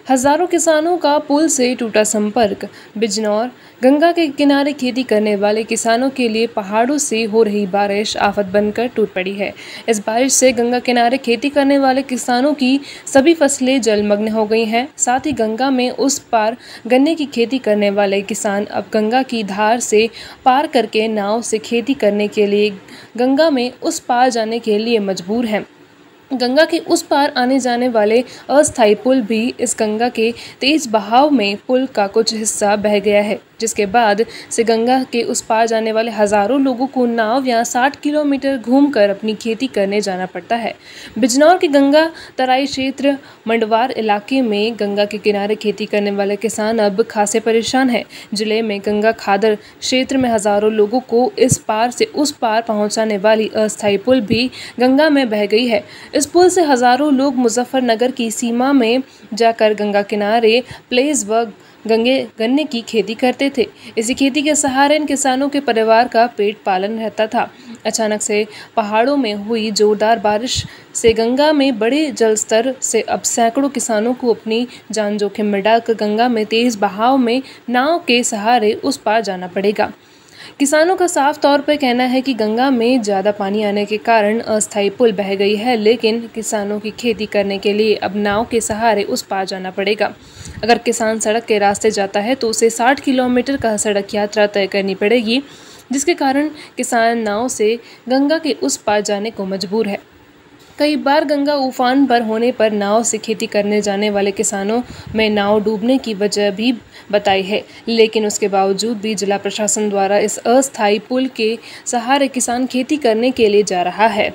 हजारों किसानों का पुल से टूटा संपर्क। बिजनौर गंगा के किनारे खेती करने वाले किसानों के लिए पहाड़ों से हो रही बारिश आफत बनकर टूट पड़ी है। इस बारिश से गंगा किनारे खेती करने वाले किसानों की सभी फसलें जलमग्न हो गई हैं। साथ ही गंगा में उस पार गन्ने की खेती करने वाले किसान अब गंगा की धार से पार करके नाव से खेती करने के लिए गंगा में उस पार जाने के लिए मजबूर हैं। गंगा के उस पार आने जाने वाले अस्थायी पुल भी इस गंगा के तेज बहाव में पुल का कुछ हिस्सा बह गया है, जिसके बाद से गंगा के उस पार जाने वाले हजारों लोगों को नाव या 60 किलोमीटर घूमकर अपनी खेती करने जाना पड़ता है। बिजनौर के गंगा तराई क्षेत्र मंडवार इलाके में गंगा के किनारे खेती करने वाले किसान अब खासे परेशान हैं। जिले में गंगा खादर क्षेत्र में हजारों लोगों को इस पार से उस पार पहुंचाने वाली अस्थायी पुल भी गंगा में बह गई है। इस पुल से हजारों लोग मुजफ्फरनगर की सीमा में जाकर गंगा किनारे प्लेस व गन्ने की खेती करते थे। इसी खेती के सहारे इन किसानों के परिवार का पेट पालन रहता था। अचानक से पहाड़ों में हुई जोरदार बारिश से गंगा में बड़े जलस्तर से अब सैकड़ों किसानों को अपनी जान जोखिम में डालकर गंगा में तेज बहाव में नाव के सहारे उस पार जाना पड़ेगा। किसानों का साफ तौर पर कहना है कि गंगा में ज़्यादा पानी आने के कारण अस्थायी पुल बह गई है, लेकिन किसानों की खेती करने के लिए अब नाव के सहारे उस पार जाना पड़ेगा। अगर किसान सड़क के रास्ते जाता है तो उसे 60 किलोमीटर का सड़क यात्रा तय करनी पड़ेगी, जिसके कारण किसान नाव से गंगा के उस पार जाने को मजबूर है। कई बार गंगा उफान पर होने पर नाव से खेती करने जाने वाले किसानों में नाव डूबने की वजह भी बताई है, लेकिन उसके बावजूद भी जिला प्रशासन द्वारा इस अस्थायी पुल के सहारे किसान खेती करने के लिए जा रहा है।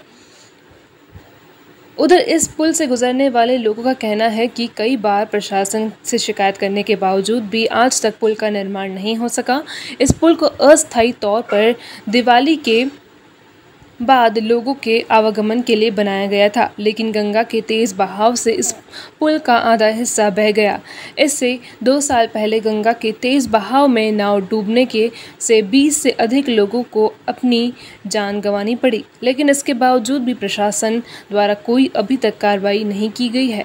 उधर इस पुल से गुजरने वाले लोगों का कहना है कि कई बार प्रशासन से शिकायत करने के बावजूद भी आज तक पुल का निर्माण नहीं हो सका। इस पुल को अस्थायी तौर पर दिवाली के बाद लोगों के आवागमन के लिए बनाया गया था, लेकिन गंगा के तेज बहाव से इस पुल का आधा हिस्सा बह गया। इससे 2 साल पहले गंगा के तेज बहाव में नाव डूबने के से 20 से अधिक लोगों को अपनी जान गंवानी पड़ी, लेकिन इसके बावजूद भी प्रशासन द्वारा कोई अभी तक कार्रवाई नहीं की गई है।